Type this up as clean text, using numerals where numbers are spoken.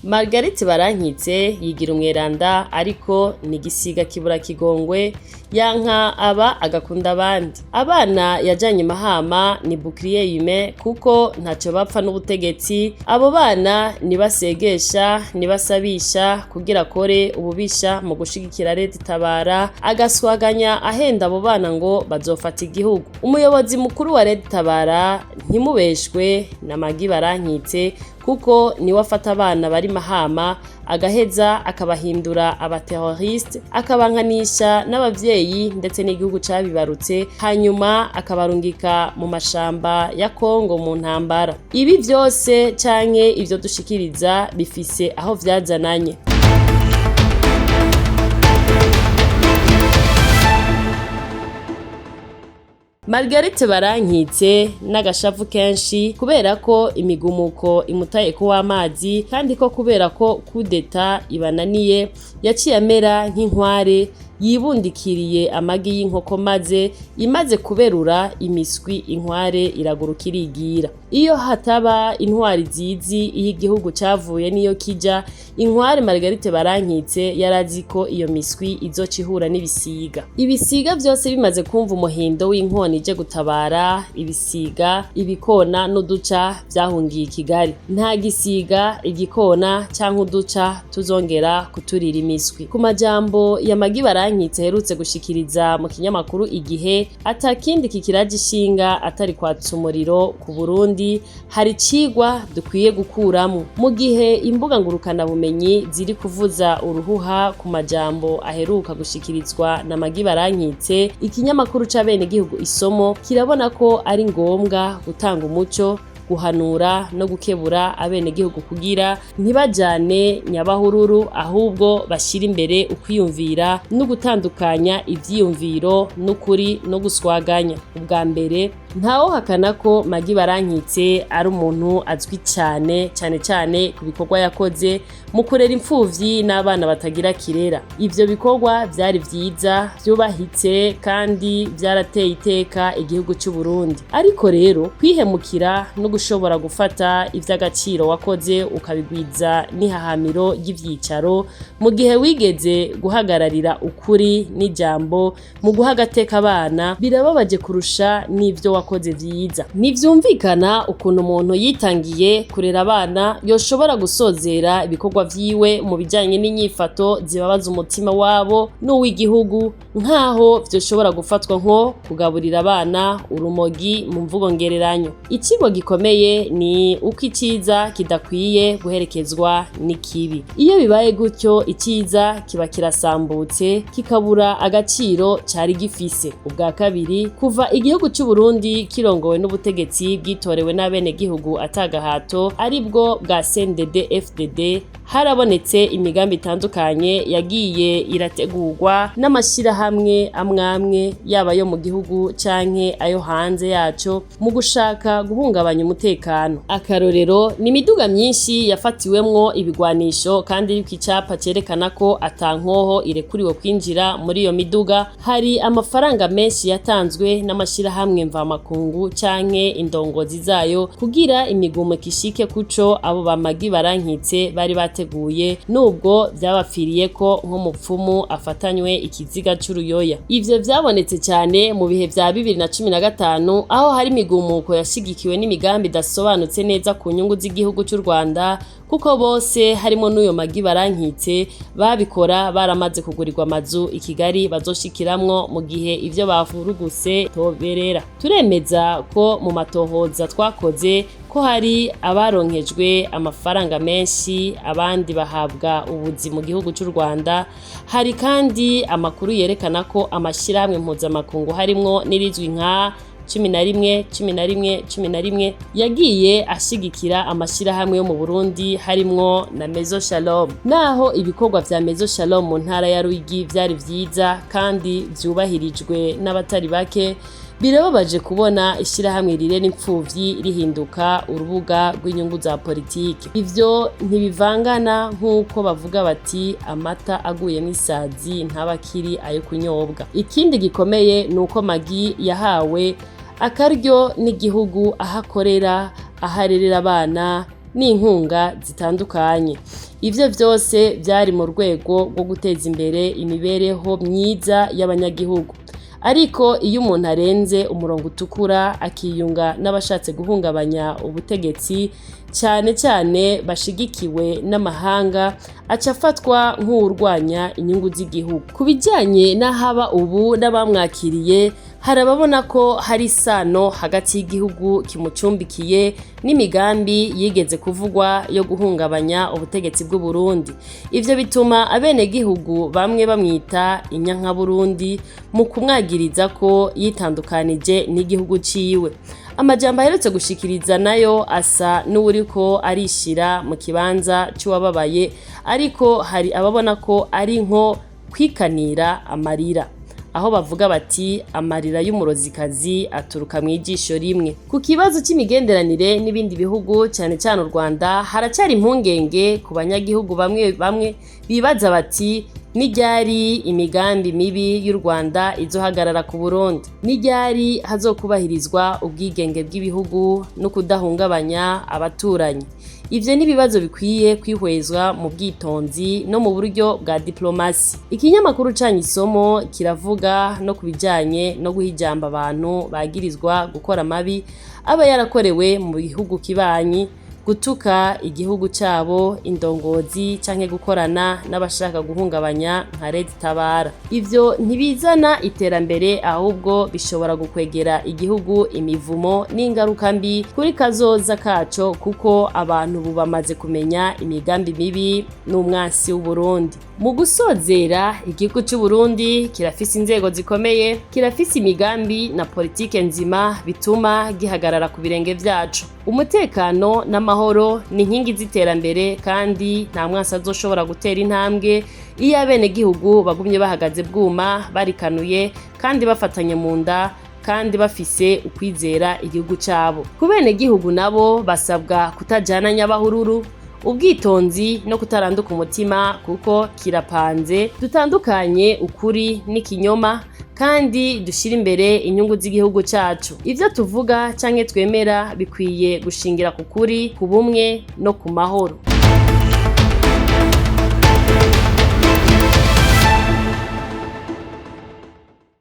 Margerite Barankitse yigira umweranda ariko ni Igisiga kiburakigongwe, yanka agakunda abandi. Abana yajanye I Mahama ni bouclier Humain kuko ntaco bapfa n'Ubutegetsi. Abo bana nibo asegesha, nibo asabisha, kugira akore, ububisha, mugushigikira Red TAbara, agaswaganya ahenda abo bana ngo bazofata igihugu. Umuyobozi mukuru wa Red TAbara ntimubeshwe na Maggy BArankitse kuko niwe afata abana bari Mahama agaheza akabahindura abaterroriste, akabankanisha n'abavyeyi ndetse n'igihugu cabibarutse, hanyuma akabarungika mu mashamba ya Kongo mu ntambara. Ibi vyose canke ivyo dushikiriza bifise aho vyazananye. Margerite Barankitse n'agashavu kenshi kubera ko imigumuko imutaye ku w'amazi, kandi ko kubera ko kudeta ibananiye yaciye amera nk'Inkware yibundikiriye amagi y'inkoko maze imaze kuberura imiswi Inkware iraguruka irigira. Iyo hataba intwari zizi iyo igihugu cavuye niyo Kija Inkware Marguerite Barankitse yarazi ko iyo miswi izoca ihura n'ibisiga. Ibisiga vyose bimaze kumva umuhindo w'inkoni ije gutabara, ibisiga, ibikona n'uduca vyahungiye i Kigali. Nta gisiga, igikona canke uduca tuzongera kuturira imiswi. Ku majambo ya Maggy Barankitse herutse gushikiriza mu kinyamakuru Igihe, atakindi kikiraje ishinga atari kwatsa umuriro ku Burundi, hari cigwa dukwiye gukuramwo. Mu gihe imbuga ngurukana bumenyi ziri kuvuza uruhuha ku majambo aheruka gushikirizwa na Maggy Barankitse, ikinyamakuru c'abene gihugu Isomo kirabona ko ari ngombwa gutanga umuco, guhanura no gukebura abene gihugu kugira ntibajane nyabahururu, ahubwo bashira imbere ukwiyumvira no gutandukanya ivyiyumviro n'ukuri no guswaganya. Ubwa mbere ntawo hakana ko Maggy Barankitse ari umuntu azwi cyane ku bikorwa yakoze mu kurera imfuvyi n'abana batagira kirera. Ivyo bikorwa vyari vyiza, vyubahitse kandi vyarateye iteka igihugu c'u Burundi. Ariko rero kwihemukira no gushobora gufata ivy'agaciro wakoze ukabigwiza n'ihahamiro ry'ivyicaro mu gihe wigeze guhagararira ukuri n'ijambo mu guha agateka abana, birababaje kurusha n'ivyo wakoze vyiza. Ntivyumvikana ukuntu umuntu yitangiye kurera abana yoshobora gusozera ibikorwa vyiwe mu bijanye n'inyifato zibabaza umutima wabo n'uw'igihugu, nkaho vyoshobora gufatwa nko kugaburira abana urumogi mu mvugo ngereranyo. Ikigo gikomeye ni uko iciza kidakwiye guherekezwa n'ikibi. Iyo bibaye gutyo iciza kiba kirasambutse kikabura agaciro cari gifise. Ubwa kabiri, kuva igihugu c'u Burundi kirongowe n'ubutegetsi bwitorewe n'abene gihugu atagahato aribwo bwa CNDD-FDD, harabonetse imigambi itandukanye yagiye irategurwa n'amashirahamwe amwamwe yaba yo mu gihugu canke ayo hanze yaco mu gushaka guhungabanya umutekano. Akarorero ni imiduga myinshi yafatiwemwo ibigwanisho kandi yuko icapa cerekana ko atankoho irekuriwe kwinjira muri iyo miduga. Hari amafaranga menshi yatanzwe n'amashirahamwe mvamakungu canke indongozi zayo kugira imigumo kishike kuco abo ba Maggy Barankitse bari bateguye, nubwo vyabapfiriye ko nk'umupfumu afatanywe ikiziga c'uruyoya. Ivyo vyabonetse cyane mu bihe vya 2015 aho hari imigumuko yashigikiwe n'imigambi idasobanutse neza ku nyungu z'igihugu c'u Rwanda, kuko bose harimo n'uyo Maggy Barankitse babikora baramaze kugurirwa amazu i Kigali bazoshikiramwo mu gihe ivyo bavuruguse toberera. Turemeza ko mu matohoza twakoze ko hari abaronkejwe amafaranga menshi, abandi bahabwa ubuzi mu gihugu c'u Rwanda. Hari kandi amakuru yerekana ko amashirahamwe mpuzamakungu harimwo n'irizwi nka 11 yagiye ashigikira amashirahamwe yo mu Burundi harimwo na Mezo Shalom. Naho ibikorwa vya Mezo Shalom mu ntara ya Ruyigi vyari vyiza kandi vyubahirijwe n'abatari bake, birababaje kubona ishirahamwe rirera impfuvyi rihinduka urubuga rw'inyungu za politiki. Ivyo ntibivangana nk'uko bavuga bati amata aguye mw'isazi ntabakiri ayo kunyobwa. Ikindi gikomeye nuko Maggy yahawe akaryo n'igihugu ahakorera, aharerera abana, n'inkunga zitandukanye. Ivyo vyose vyari mu rwego rwo guteza imbere imibereho myiza y'abanyagihugu. Ariko iyo umuntu arenze umurongo utukura akiyunga n'abashatse guhungabanya ubutegetsi, cyane cyane bashigikiwe n'amahanga, aca afatwa nk'urwanya inyungu z'igihugu. Ku bijyanye n'ahaba ubu n'abamwakiriye, hari ababona ko hari isano hagati y'igihugu kimucumbikiye n'imigambi yigeze kuvugwa yo guhungabanya ubutegetsi bw'u Burundi. Ivyo bituma abenegihugu bamwe bamwita inyanka Burundi mu kumwagiriza ko yitandukanije n'igihugu ciwe. Amajambo aherutse gushikiriza nayo asa n'uwuriko arishira mu kibanza c'uwababaye, ariko hari ababona ko ari nko kwikanira amarira, aho bavuga bati amarira y'umurozikazi aturuka mw'ijisho rimwe. Ku kibazo c'imigenderanire n'ibindi bihugu cyane cyane u Rwanda, haracari impungenge ku banyagihugu bamwe bamwe bibaza bati n'iryari imigambi mibi y'u Rwanda izohagarara ku Burundi, n'iryari hazokubahirizwa ubwigenge bw'ibihugu no kudahungabanya abaturanyi. Ivyo ni ibibazo bikwiye kwihwezwa mu bwitonzi no mu buryo bwa diplomasi. Ikinyamakuru canye isomo kiravuga no kubijanye no guhijamba abantu bagirizwa gukora mabi aba yarakorewe mu bihugu kibanyi, gutuka igihugu cabo, indongozi canke gukorana n'abashaka guhungabanya nka Red TAbara. Ivyo ntibizana iterambere, ahubwo bishobora gukwegera igihugu imivumo n'ingaruka mbi kuri kazoza kaco, kuko abantu bamaze kumenya imigambi mibi n'umwasi w'u Burundi. Mu gusozera, igihugu c'u Burundi kirafise inzego zikomeye, kirafise imigambi na politike nzima bituma gihagarara ku birenge vyacu. Umutekano n'amahoro ni inkingi z'iterambere, kandi nta mwasi azoshobora gutera intambwe iyo abenegihugu bagumye bahagaze bwuma, barikanuye kandi bafatanye mu nda, kandi bafise ukwizera igihugu cabo. Ku benegihugu nabo basabwa kutajana nyabahururu, ubwitonzi no kutaranduka umutima, kuko kirapanze. Dutandukanye ukuri n'ikinyoma, kandi dushira imbere inyungu z'igihugu cacu. Ivyo tuvuga canke twemera bikwiye gushingira ku kuri, ku bumwe no ku mahoro.